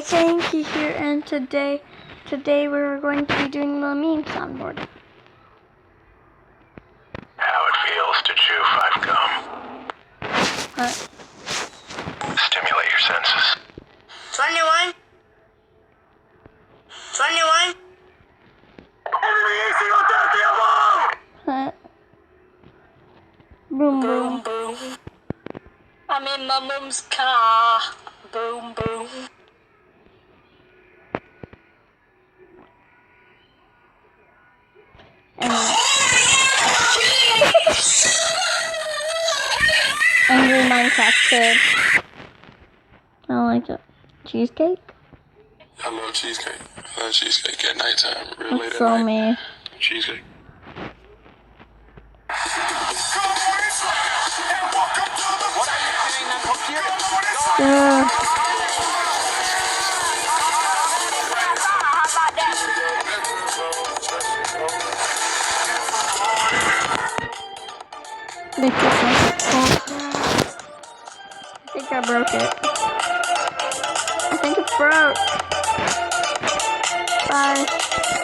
Kanky here, and today we're going to be doing the meme soundboard. How it feels to chew 5 gum. Stimulate your senses. 21. Boom, Boom, boom. I'm in my mum's car. Boom, boom. Angry Minecraft kid. I like it. Cheesecake? I love cheesecake. I love cheesecake at nighttime. Real late That's at so night. me. Cheesecake. Make this one. I think I broke it. I think it's broke. Bye.